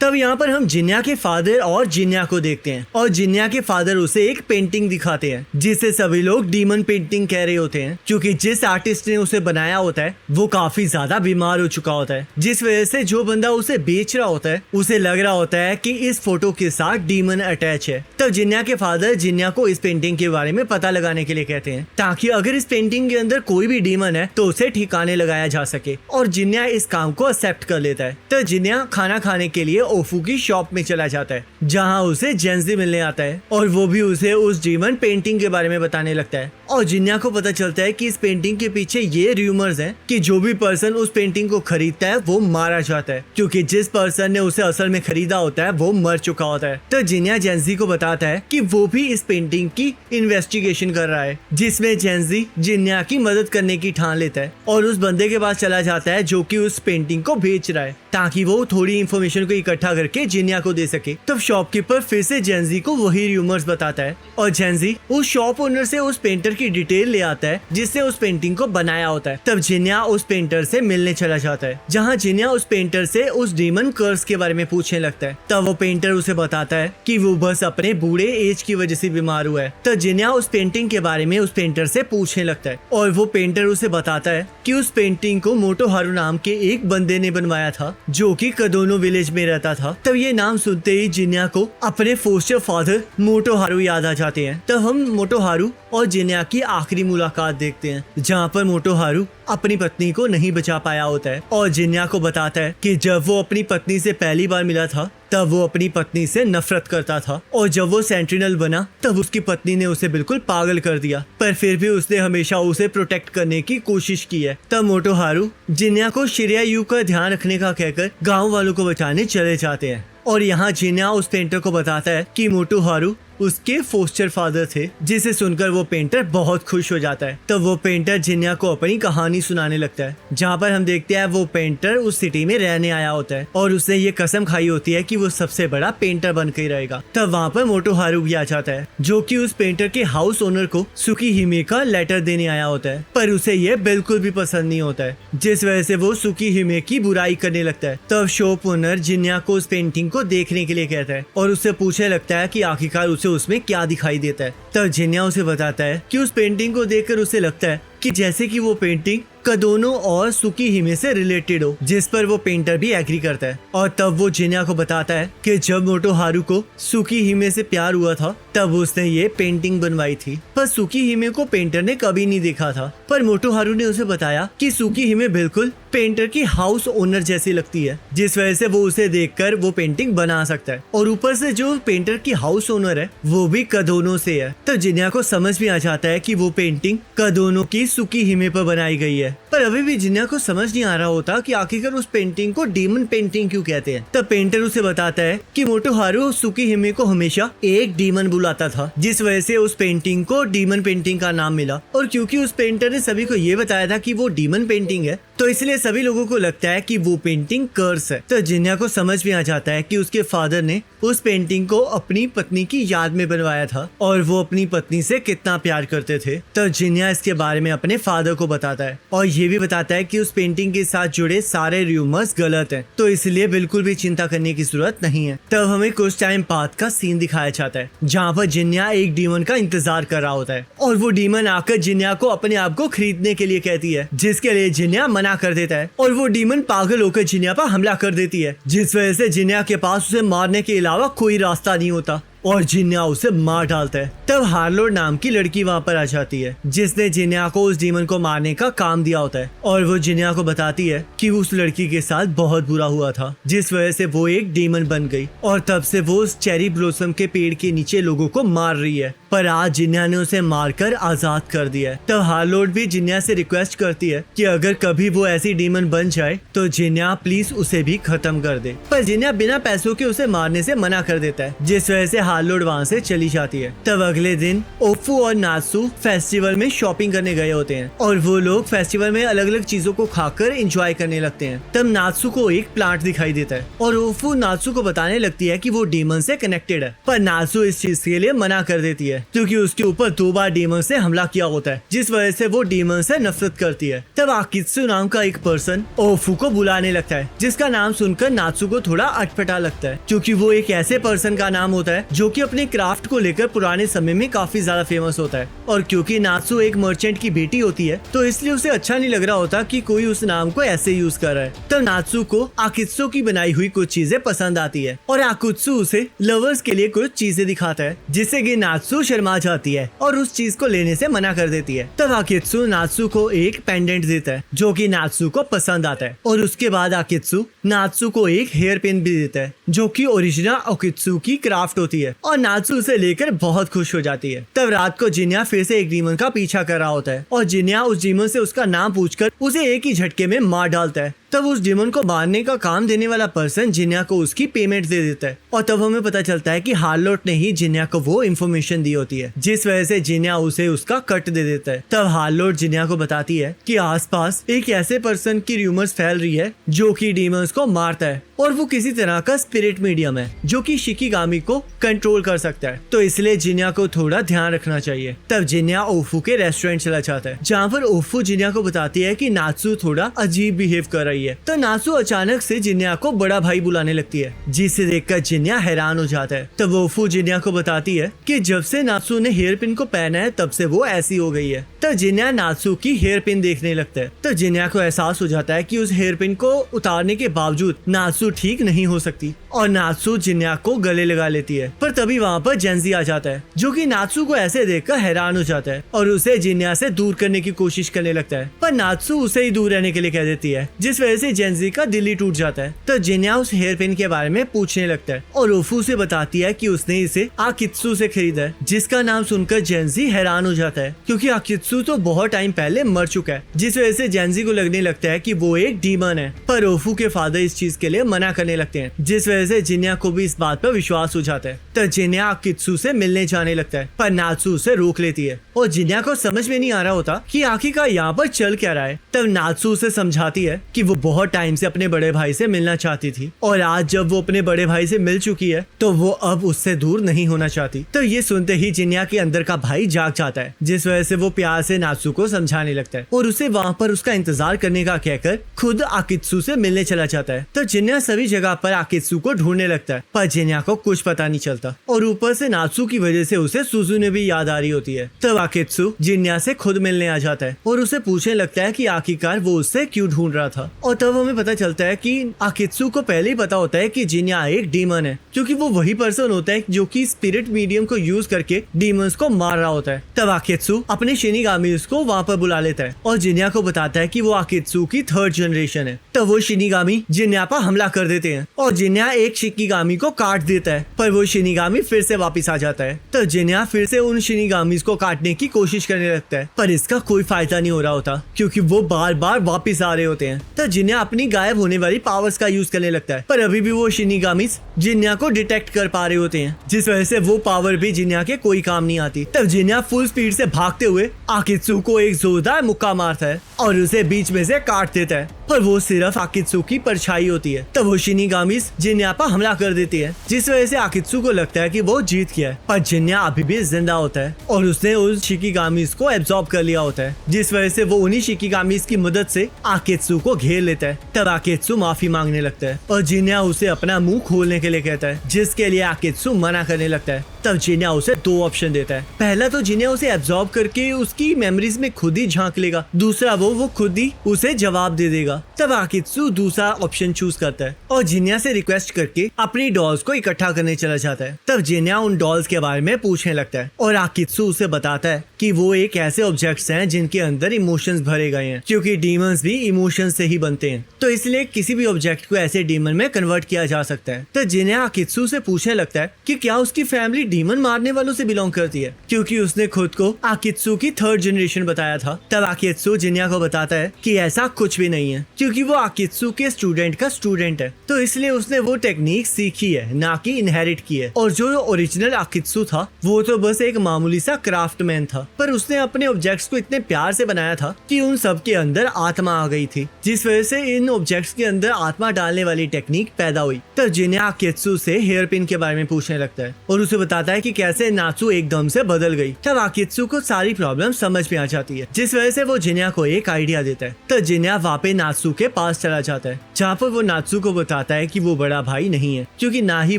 तब यहाँ पर हम जिन्या के फादर और जिन्या को देखते हैं और जिन्या के फादर उसे एक पेंटिंग दिखाते हैं जिसे सभी लोग डीमन पेंटिंग कह रहे होते हैं, क्योंकि जिस आर्टिस्ट ने उसे बनाया होता है वो काफी ज्यादा बीमार हो चुका होता है, जिस वजह से जो बंदा उसे बेच रहा होता है उसे लग रहा होता है कि इस फोटो के साथ डीमन अटैच है। तब जिन्या के फादर जिन्या को इस पेंटिंग के बारे में पता लगाने के लिए कहते हैं ताकि अगर इस पेंटिंग के अंदर कोई भी डीमन है तो उसे ठिकाने लगाया जा सके, और जिन्या इस काम को एक्सेप्ट कर लेता है। तो जिन्या खाना खाने के लिए ओफू की शॉप में चला जाता है जहाँ उसे जेंजी मिलने आता है और वो भी उसे उस डीमन पेंटिंग के बारे में बताने लगता है। और जिन्या को पता चलता है कि इस पेंटिंग के पीछे ये रूमर्स हैं कि जो भी पर्सन उस पेंटिंग को खरीदता है वो मारा जाता है, क्योंकि जिस पर्सन ने उसे असल में खरीदा होता है वो मर चुका होता है। तो जिन्या जेंजी को बताता है कि वो भी इस पेंटिंग की इन्वेस्टिगेशन कर रहा है, जिसमें जेंजी जिन्या की मदद करने की ठान लेता है और उस बंदे के पास चला जाता है जो कि उस पेंटिंग को बेच रहा है ताकि वो थोड़ी इन्फॉर्मेशन को इकट्ठा करके जिन्या को दे सके। तब शॉपकीपर फिर से जेंजी को वही रूमर्स बताता है और जेंजी उस शॉप ओनर से उस पेंटर की डिटेल ले आता है जिससे उस पेंटिंग को बनाया होता है। तब जिन्या उस पेंटर से मिलने चला जाता है जहाँ जिन्या उस पेंटर से उस डीमन कर्स के बारे में पूछने लगता है। तब वो पेंटर उसे बताता है कि वो बस अपने बूढ़े एज की वजह से बीमार हुआ है। तब जिन्या उस पेंटिंग के बारे में उस पेंटर से पूछने लगता है और वो पेंटर उसे बताता है कि उस पेंटिंग को मोटोहारू नाम के एक बंदे ने बनवाया था जो कि कदोनो विलेज में रहता था। तब ये नाम सुनते ही जिन्या को अपने फोस्टर फादर मोटोहारू याद आ जाते हैं। तब हम मोटोहारू और जिन्या की आखिरी मुलाकात देखते हैं जहाँ पर मोटोहारू अपनी पत्नी को नहीं बचा पाया होता है और जिन्या को बताता है कि जब वो अपनी पत्नी से पहली बार मिला था तब वो अपनी पत्नी से नफरत करता था और जब वो सेंट्रिनल बना तब उसकी पत्नी ने उसे बिल्कुल पागल कर दिया, पर फिर भी उसने हमेशा उसे प्रोटेक्ट करने की कोशिश की है। तब मोटोहारू जिन्या को शिर्यायू का ध्यान रखने का कहकर गाँव वालों को बचाने चले जाते हैं और यहाँ जिन्या उस पेंटर को बताता है कि मोटोहारू उसके फोस्टर फादर थे, जिसे सुनकर वो पेंटर बहुत खुश हो जाता है। तब वो पेंटर जिन्या को अपनी कहानी सुनाने लगता है जहाँ पर हम देखते हैं वो पेंटर उस सिटी में रहने आया होता है और उसने ये कसम खाई होती है कि वो सबसे बड़ा पेंटर बन के ही रहेगा। तब वहाँ पर मोटोहारू भी आ जाता है जो कि उस पेंटर के हाउस ओनर को सुकीहिमे का लेटर देने आया होता है, पर उसे ये बिल्कुल भी पसंद नहीं होता है, जिस वजह से वो सुकीहिमे की बुराई करने लगता है। तब शॉप ओनर जिन्या को उस पेंटिंग को देखने के लिए कहता है और उससे पूछने लगता है कि आखिरकार उसे उसमें क्या दिखाई देता है। तब जिन्या उसे बताता है कि उस पेंटिंग को देखकर उसे लगता है कि जैसे कि वो पेंटिंग कदोनो और सुकीहिमे से रिलेटेड हो, जिस पर वो पेंटर भी एग्री करता है। और तब वो जिन्या को बताता है कि जब मोटोहारू को सुकीहिमे से प्यार हुआ था तब उसने ये पेंटिंग बनवाई थी, पर सुकीहिमे को पेंटर ने कभी नहीं देखा था। पर मोटोहारू ने उसे बताया कि सुकीहिमे बिल्कुल पेंटर की हाउस ओनर जैसी लगती है, जिस वजह से वो उसे देखकर वो पेंटिंग बना सकता है, और ऊपर से जो पेंटर की हाउस ओनर है वो भी कदोनो से है। तो जिन्या को समझ में आ जाता है कि वो पेंटिंग कदोनो की सुकीहिमे पर बनाई गई है, पर अभी भी जिन्या को समझ नहीं आ रहा होता कि आखिरकार उस पेंटिंग को डीमन पेंटिंग क्यों कहते हैं। तब पेंटर उसे बताता है कि मोटोहारू सुकीहिमे को हमेशा एक डीमन बुलाता था, जिस वजह से उस पेंटिंग को डीमन पेंटिंग का नाम मिला, और क्योंकि उस पेंटर ने सभी को ये बताया था कि वो डीमन पेंटिंग है तो इसलिए सभी लोगों को लगता है कि वो पेंटिंग कर्स है। तो जिन्या को समझ में आ जाता है कि उसके फादर ने उस पेंटिंग को अपनी पत्नी की याद में बनवाया था और वो अपनी पत्नी से कितना प्यार करते थे। तो जिन्या इसके बारे में अपने फादर को बताता है और ये भी बताता है कि उस पेंटिंग के साथ जुड़े सारे रूमर्स गलत हैं, तो इसलिए बिल्कुल भी चिंता करने की जरूरत नहीं है। तब हमें कुछ टाइम बाद का सीन दिखाया जाता है जहाँ पर जिन्या एक डीमन का इंतजार कर रहा होता है और वो डीमन आकर जिन्या को अपने आप को खरीदने के लिए कहती है, जिसके लिए जिन्या मना कर देता है और वो डीमन पागल होकर जिन्या पर हमला कर देती है, जिस वजह से जिन्या के पास उसे मारने के अलावा कोई रास्ता नहीं होता और जिन्या उसे मार डालता है। तब हार्लोड नाम की लड़की वहाँ पर आ जाती है जिसने जिन्या को उस डीमन को मारने का काम दिया होता है और वो जिन्या को बताती है कि उस लड़की के साथ बहुत बुरा हुआ था, जिस वजह से वो एक डीमन बन गई और तब से वो उस चेरी ब्लॉसम के पेड़ के नीचे लोगों को मार रही है, पर आज जिन्या ने उसे मारकर आजाद कर दिया है। तब हार्लोड भी जिन्या से रिक्वेस्ट करती है कि अगर कभी वो ऐसी डीमन बन जाए तो जिन्या प्लीज उसे भी खत्म कर दे, पर जिन्या बिना पैसों के उसे मारने से मना कर देता है, जिस वजह से हार्लोड वहाँ से चली जाती है। तब अगले दिन ओफू और नात्सु फेस्टिवल में शॉपिंग करने गए होते हैं और वो लोग फेस्टिवल में अलग अलग चीजों को खाकर एंजॉय करने लगते हैं। तब नात्सु को एक प्लांट दिखाई देता है और ओफू नात्सु को बताने लगती है कि वो डीमन से कनेक्टेड है, पर नात्सु इस चीज के लिए मना कर देती है है क्योंकि उसके ऊपर 2 बार डीमन से हमला किया होता है, जिस वजह से वो डीमन से नफरत करती है। तब आकित्सु नाम का एक पर्सन ओफू को बुलाने लगता है, जिसका नाम सुनकर नात्सु को थोड़ा अटपटा लगता है क्योंकि वो एक ऐसे पर्सन का नाम होता है जो कि अपने क्राफ्ट को लेकर पुराने समय में काफी ज्यादा फेमस होता है। और क्योंकि नात्सु एक मर्चेंट की बेटी होती है तो इसलिए उसे अच्छा नहीं लग रहा होता कि कोई उस नाम को ऐसे यूज कर रहा है। तब नात्सु को आकित्सु की बनाई हुई कुछ चीजें पसंद आती है और आकित्सु उसे लवर्स के लिए कुछ चीजें दिखाता है, जिससे कि नात्सु शर्मा जाती है और उस चीज को लेने से मना कर देती है। तब आकित्सु नात्सु को एक पेंडेंट देता है जो कि नात्सु को पसंद आता है और उसके बाद आकित्सु नात्सु को एक हेयर पिन भी देता है जो कि ओरिजिनल आकित्सु की क्राफ्ट होती है और नात्सु उसे लेकर बहुत खुश हो जाती है। तब रात को जिन्या फिर से एक डीमन का पीछा कर रहा होता है और जिन्या उस डीमन से उसका नाम पूछकर उसे एक ही झटके में मार डालता है। तब उस डीमन को मारने का काम देने वाला पर्सन जिन्या को उसकी पेमेंट दे देता है और तब हमें पता चलता है कि हार्लोट ने ही जिन्या को वो इन्फॉर्मेशन दी होती है, जिस वजह से जिन्या उसे उसका कट दे देता है। तब हार्लोट जिन्या को बताती है कि आसपास एक ऐसे पर्सन की रूमर्स फैल रही है जो कि डीमंस को मारता है और वो किसी तरह का स्पिरिट मीडियम है जो कि शिकिगामी को कंट्रोल कर सकता है, तो इसलिए जिन्या को थोड़ा ध्यान रखना चाहिए। तब जिन्या ओफू के रेस्टोरेंट चला जाता है जहाँ पर ओफू जिन्या को बताती है कि नात्सु थोड़ा अजीब बिहेव कर रही है। तो नात्सु अचानक से जिन्या को बड़ा भाई बुलाने लगती है, जिसे देखकर जिन्या हैरान हो जाता है। तब ओफू जिन्या को बताती है कि जब से नात्सु ने हेयर पिन को पहना है तब से वो ऐसी हो गई है। तब जिन्या नात्सु की हेयर पिन देखने लगता है। तब जिन्या को एहसास हो जाता है कि उस हेयर पिन को उतारने के बावजूद नात्सु ठीक नहीं हो सकती और नात्सु जिन्या को गले लगा लेती है। पर तभी वहाँ पर जेंजी आ जाता है जो कि नात्सु को ऐसे देखकर हैरान हो जाता है और उसे जिन्या से दूर करने की कोशिश करने लगता है, पर नात्सु उसे ही दूर रहने के लिए कह देती है, जिस वजह से जेंजी का दिल ही टूट जाता है। तो जिन्या उस हेयर पिन के बारे में पूछने लगता है और ओफू से बताती है कि उसने इसे आकित्सु से खरीदा है, जिसका नाम सुनकर जेंजी हैरान हो जाता है क्योंकि आकित्सु तो बहुत टाइम पहले मर चुका है, जिस वजह से जेंजी को लगने लगता है कि वो एक डीमन है। पर ओफू के फादर इस चीज के लिए मना करने लगते हैं, जिस वजह से जिन्या को भी इस बात पर विश्वास हो जाता है। तो जिन्या आकित्सु से मिलने जाने लगता है पर नात्सु उसे रोक लेती है और जिन्या को समझ में नहीं आ रहा होता कि आखिरकार यहाँ पर चल क्या रहा है। तब नात्सु उसे समझाती है कि वो बहुत टाइम से अपने बड़े भाई से मिलना चाहती थी और आज जब वो अपने बड़े भाई से मिल चुकी है तो वो अब उससे दूर नहीं होना चाहती। तो ये सुनते ही जिन्या के अंदर का भाई जाग जाता है, जिस वजह से वो प्यार से नात्सु को समझाने लगता है और उसे वहाँ पर उसका इंतजार करने का कहकर खुद आकित्सु से मिलने चला जाता है। तो जिन्या सभी जगह पर आकित्सु को ढूंढने लगता है पर जिन्या को कुछ पता नहीं चलता और ऊपर से नात्सु की वजह से उसे सुजुने भी याद आ रही होती है। तब आकित्सु जिन्या से खुद मिलने आ जाता है और उसे पूछने लगता है कि आखिरकार वो उससे क्यों ढूंढ रहा था। और तब हमें पता चलता है कि आकित्सु को पहले ही पता होता है कि जिन्या एक डीमन है, क्योंकि वो वही पर्सन होता है जो कि स्पिरिट मीडियम को यूज करके डीमंस को मार रहा होता है। तब आकित्सु अपने शिनिगामीज को वहाँ पर बुला लेता है और जिन्या को बताता है कि वो आकित्सु की 3rd जनरेशन है। तब वो शिनिगामी जिन्या पर हमला कर देते हैं और जिन्या एक शिकिगामी को काट देता है, पर वो शिनिगामी फिर से वापस आ जाता है। तो जिन्या फिर से उन शिनिगामीज को काटने की कोशिश करने लगता है, पर इसका कोई फायदा नहीं हो रहा होता क्योंकि वो बार बार वापस आ रहे होते हैं। तो जिन्या अपनी गायब होने वाली पावर्स का यूज करने लगता है, पर अभी भी वो शिनिगामीज जिन्या को डिटेक्ट कर पा रहे होते हैं, जिस वजह से वो पावर भी जिन्या के कोई काम नहीं आती। तब जिन्या फुल स्पीड से भागते हुए आकित्सु को एक जोरदार मुक्का मारता है और उसे बीच में से काट देता है, पर वो सिर्फ आकित्सु की परछाई होती है। तब वो शिनिगामीज जिन्या पर हमला कर देती है, जिस वजह से आकित्सु को लगता है कि वो जीत गया है, पर जिन्या अभी भी जिंदा होता है और उसने उस शिकिगामीज को एब्जॉर्ब कर लिया होता है, जिस वजह से वो उन्हीं शिकिगामीज की मदद से आकित्सु को घेर लेता है। तब आकित्सु माफी मांगने लगता है और जिन्या उसे अपना मुंह खोलने के लिए कहता है, जिसके लिए आकित्सु मना करने लगता है। तब जिन्या उसे 2 ऑप्शन देता है। पहला तो जिन्या उसे एब्जॉर्ब करके उसकी मेमोरीज में खुद ही झांक लेगा, दूसरा वो खुद ही उसे जवाब दे देगा। तब आकित्सु दूसरा ऑप्शन चूज करता है और जिन्या से रिक्वेस्ट करके अपनी डॉल्स को इकट्ठा करने चला जाता है। तब जिन्या उन डॉल्स के बारे में पूछने लगता है और आकित्सु उसे बताता है कि वो एक ऐसे ऑब्जेक्ट्स हैं जिनके अंदर इमोशंस भरे गए हैं, क्योंकि डीमंस भी इमोशंस से ही बनते हैं, तो इसलिए किसी भी ऑब्जेक्ट को ऐसे डीमन में कन्वर्ट किया जा सकता है। तो जिन्या आकित्सु से पूछने लगता है कि क्या उसकी फैमिली डीमन मारने वालों से बिलोंग करती है, क्योंकि उसने खुद को आकित्सु की 3rd जनरेशन बताया था। तब आकित्सु जिन्या को बताता है कि ऐसा कुछ भी नहीं है, क्योंकि वो आकित्सु के स्टूडेंट का स्टूडेंट है, तो इसलिए उसने वो टेक्निक सीखी है, ना कि इनहेरिट की है। और जो ओरिजिनल आकित्सु था वो तो बस एक मामूली सा क्राफ्टमैन था, पर उसने अपने ऑब्जेक्ट्स को इतने प्यार से बनाया था कि उन सब के अंदर आत्मा आ गई थी, जिस वजह से इन ऑब्जेक्ट्स के अंदर आत्मा डालने वाली टेक्निक पैदा हुई। तब जिन्या आकित्सु से हेयर पिन के बारे में पूछने लगता है और उसे बताता बताता है कि कैसे नात्सू एकदम से बदल गई। तब आकित्सु को सारी प्रॉब्लम समझ में आ जाती है, जिस वजह से वो जिन्या को एक आइडिया देता है। तो जिन्या वापस नात्सू के पास चला जाता है, जहाँ पर वो नात्सू को बताता है कि वो बड़ा भाई नहीं है, क्योंकि ना ही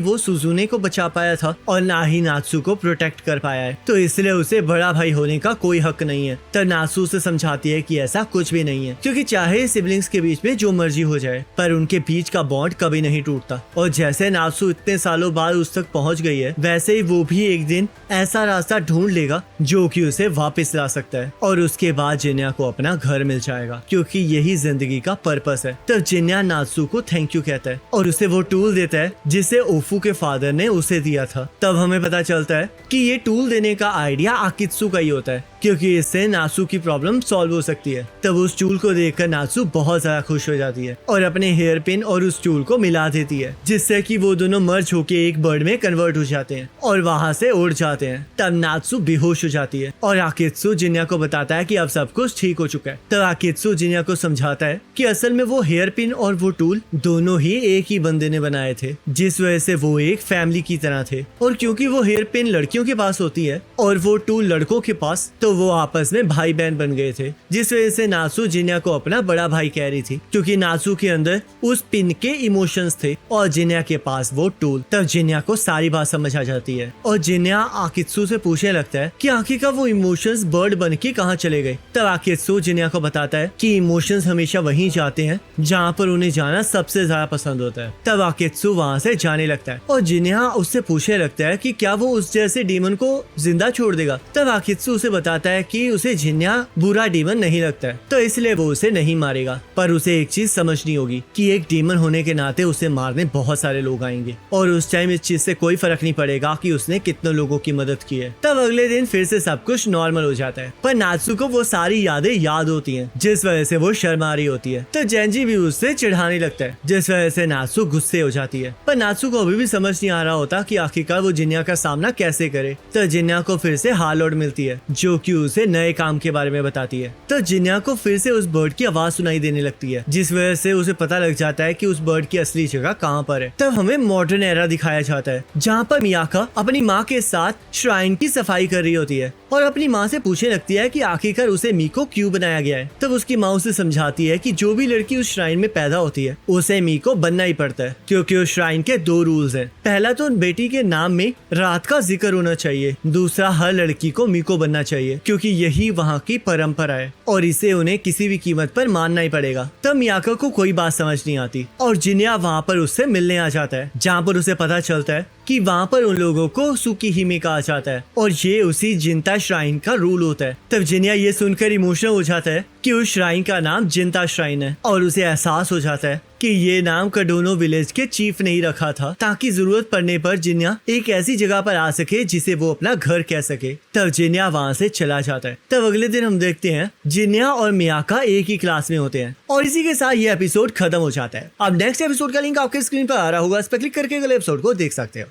वो सुजुने को बचा पाया था और ना ही नात्सू को प्रोटेक्ट कर पाया है, तो इसलिए उसे बड़ा भाई होने का कोई हक नहीं है। तब नात्सू से समझाती है कि ऐसा कुछ भी नहीं है, क्योंकि चाहे सिबलिंग्स के बीच में जो मर्जी हो जाए, पर उनके बीच का बॉन्ड कभी नहीं टूटता। और जैसे नात्सू इतने सालों बाद उस तक पहुंच गई है, वैसे ही वो भी एक दिन ऐसा रास्ता ढूंढ लेगा जो कि उसे वापस ला सकता है, और उसके बाद जिन्या को अपना घर मिल जाएगा, क्योंकि यही जिंदगी का पर्पस है। तब जिन्या नात्सू को थैंक यू कहता है और उसे वो टूल देता है जिसे ओफू के फादर ने उसे दिया था। तब हमें पता चलता है कि ये टूल देने का आइडिया आकित्सु का ही होता है, क्योंकि इससे नात्सू की प्रॉब्लम सॉल्व हो सकती है। तब उस टूल को देखकर नात्सू बहुत ज्यादा खुश हो जाती है और अपने हेयर पिन और उस टूल को मिला देती है, जिससे कि वो दोनों मर्ज होके एक बर्ड में कन्वर्ट हो जाते हैं और वहाँ से उड़ जाते हैं। तब नात्सू बेहोश हो जाती है और आकित्सु जिन्या को बताता है कि अब सब कुछ ठीक हो चुका है। तब आकित्सु जिन्या को समझाता है कि असल में वो हेयर पिन और वो टूल दोनों ही एक ही बंदे ने बनाए थे, जिस वजह से वो एक फैमिली की तरह थे। और क्योंकि वो हेयर पिन लड़कियों के पास होती है और वो टूल लड़कों के पास, तो वो आपस में भाई बहन बन गए थे, जिस वजह से नात्सू जिन्या को अपना बड़ा भाई कह रही थी, क्योंकि नात्सू के अंदर उस पिन के इमोशंस थे और जिन्या के पास वो टूल। तब जिन्या को सारी बात समझ आ जाती है और जिन्या आकित्सु से पूछने लगता है कि आखिरकार वो इमोशंस बर्ड बन के कहाँ चले गए। तब आकित्सु जिन्या को बताता है कि इमोशंस हमेशा वहीं जाते हैं जहाँ पर उन्हें जाना सबसे ज्यादा पसंद होता है। तब आकित्सु वहाँ से जाने लगता है और जिन्या उससे पूछने लगता है कि क्या वो उस जैसे डीमन को जिंदा छोड़ देगा। तब आकित्सु उसे बताता है कि उसे जिन्या बुरा डीमन नहीं लगता है, तो इसलिए वो उसे नहीं मारेगा, पर उसे एक चीज समझनी होगी कि एक डीमन होने के नाते उसे मारने बहुत सारे लोग आएंगे और उस टाइम इस चीज से कोई फर्क नहीं पड़ेगा कि उसने कितने लोगों की मदद की है। तब अगले दिन फिर से सब कुछ नॉर्मल हो जाता है, पर नात्सू को वो सारी यादें याद होती हैं, जिस वजह से वो शर्मा रही होती है। तो जेंजी भी उससे चिढ़ाने लगता है, जिस वजह से नात्सू गुस्से हो जाती है। पर नात्सू को अभी भी समझ नहीं आ रहा होता कि आखिरकार वो जिन्या का सामना कैसे करे। तो जिन्या को फिर से हार्लोड मिलती है, जो कि उसे नए काम के बारे में बताती है। तो जिन्या को फिर से उस बर्ड की आवाज सुनाई देने लगती है, जिस वजह से उसे पता लग जाता है कि उस बर्ड की असली जगह कहाँ पर है। तब हमें मॉडर्न एरा दिखाया जाता है, जहाँ पर मियाका अपनी माँ के साथ श्राइन की सफाई कर रही होती है और अपनी माँ से पूछने लगती है कि आखिरकार उसे मीको क्यों बनाया गया है। तब उसकी माँ उसे समझाती है कि जो भी लड़की उस श्राइन में पैदा होती है उसे मीको बनना ही पड़ता है, क्योंकि उस श्राइन के दो रूल्स हैं। पहला तो बेटी के नाम में रात का जिक्र होना चाहिए, दूसरा हर लड़की को मीको बनना चाहिए, क्योंकि यही वहाँ की परंपरा है और इसे उन्हें किसी भी कीमत पर मानना ही पड़ेगा। तब मियाको को कोई बात समझ नहीं आती और जिन्या वहाँ पर उससे मिलने आ जाता है, जहाँ पर उसे पता चलता है कि वहाँ पर उन लोगों को सुकीहिमे कहा जाता है और ये उसी जिंता श्राइन का रूल होता है। तब जिन्या ये सुनकर इमोशनल हो जाता है कि उस श्राइन का नाम जिंता श्राइन है और उसे एहसास हो जाता है कि ये नाम कडोनो विलेज के चीफ ने ही रखा था, ताकि जरूरत पड़ने पर जिन्या एक ऐसी जगह पर आ सके जिसे वो अपना घर कह सके। तब जिन्या वहाँ से चला जाता है। तब अगले दिन हम देखते हैं जिन्या और मियाका एक ही क्लास में होते हैं और इसी के साथ ये एपिसोड खत्म हो जाता है। अब नेक्स्ट एपिसोड का लिंक आपके स्क्रीन पर आ रहा होगा, इस पर क्लिक करके अगले एपिसोड को देख सकते हो।